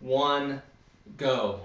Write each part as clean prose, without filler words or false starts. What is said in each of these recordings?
1, go.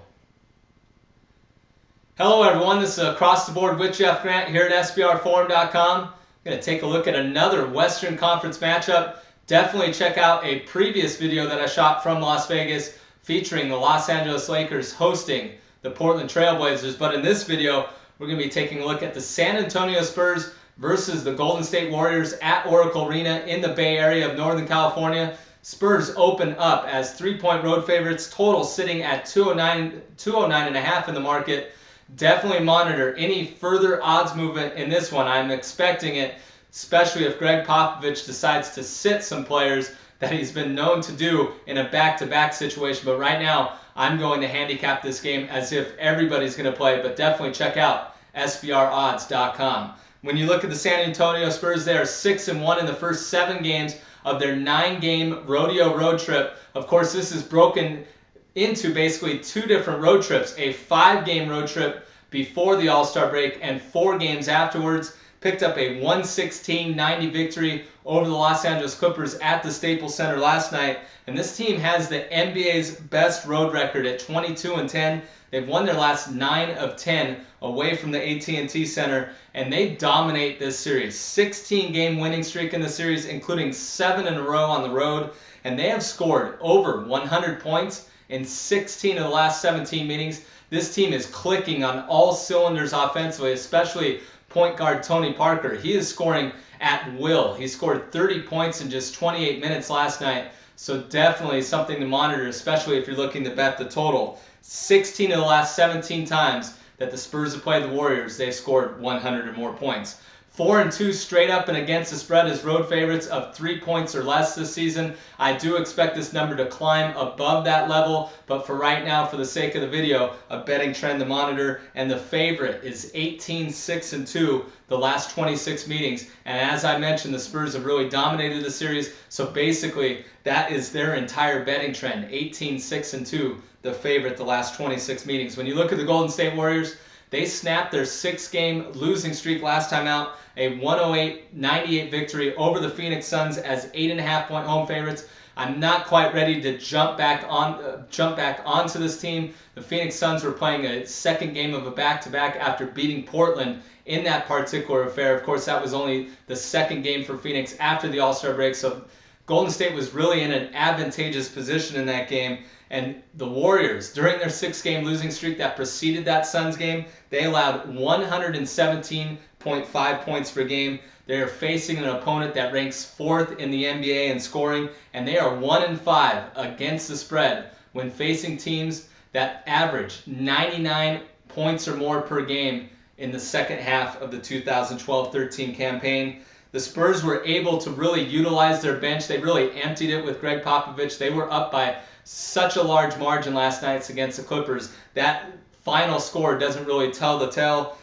Hello everyone, this is Across the Board with Jeff Grant here at SBRforum.com. I'm going to take a look at another Western Conference matchup. Definitely check out a previous video that I shot from Las Vegas featuring the Los Angeles Lakers hosting the Portland Trail Blazers. But in this video, we're going to be taking a look at the San Antonio Spurs versus the Golden State Warriors at Oracle Arena in the Bay Area of Northern California. Spurs open up as 3-point road favorites, total sitting at 209.5 in the market. Definitely monitor any further odds movement in this one. I'm expecting it, especially if Greg Popovich decides to sit some players that he's been known to do in a back-to-back situation. But right now, I'm going to handicap this game as if everybody's going to play, but definitely check out SBRodds.com. When you look at the San Antonio Spurs, they are 6-1 in the first 7 games of their 9-game rodeo road trip. Of course, this is broken into basically 2 different road trips, a 5-game road trip before the All-Star break and 4 games afterwards. Picked up a 116-90 victory over the Los Angeles Clippers at the Staples Center last night. And this team has the NBA's best road record at 22-10. They've won their last 9 of 10 away from the AT&T Center, and they dominate this series. 16-game winning streak in the series, including 7 in a row on the road, and they have scored over 100 points in 16 of the last 17 meetings. This team is clicking on all cylinders offensively, especially point guard Tony Parker. He is scoring at will. He scored 30 points in just 28 minutes last night, so definitely something to monitor, especially if you're looking to bet the total. 16 of the last 17 times that the Spurs have played the Warriors, they've scored 100 or more points. 4-2 straight up and against the spread as road favorites of 3 points or less this season. I do expect this number to climb above that level, but for right now, for the sake of the video, a betting trend to monitor, and the favorite is 18-6-2 the last 26 meetings. And as I mentioned, the Spurs have really dominated the series, so basically that is their entire betting trend, 18-6-2, the favorite the last 26 meetings. When you look at the Golden State Warriors, they snapped their 6-game losing streak last time out, a 108-98 victory over the Phoenix Suns as 8.5-point home favorites. I'm not quite ready to jump back onto this team. The Phoenix Suns were playing a second game of a back-to-back after beating Portland in that particular affair. Of course, that was only the second game for Phoenix after the All-Star break, so Golden State was really in an advantageous position in that game. And the Warriors, during their 6-game losing streak that preceded that Suns game, they allowed 117.5 points per game. They are facing an opponent that ranks 4th in the NBA in scoring, and they are 1-5 against the spread when facing teams that average 99 points or more per game in the second half of the 2012-13 campaign. The Spurs were able to really utilize their bench. They really emptied it with Greg Popovich. They were up by such a large margin last night against the Clippers. That final score doesn't really tell the tale.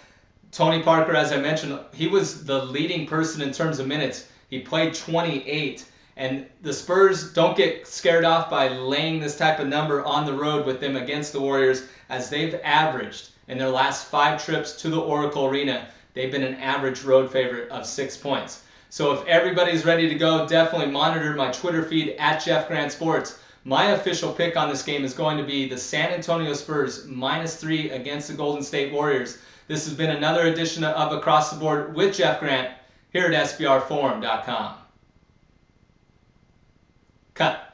Tony Parker, as I mentioned, he was the leading person in terms of minutes. He played 28. And the Spurs don't get scared off by laying this type of number on the road with them against the Warriors, as they've averaged in their last 5 trips to the Oracle Arena, they've been an average road favorite of 6 points. So if everybody's ready to go, definitely monitor my Twitter feed at Jeff Grant Sports. My official pick on this game is going to be the San Antonio Spurs -3 against the Golden State Warriors. This has been another edition of Across the Board with Jeff Grant here at SBRforum.com. Cut.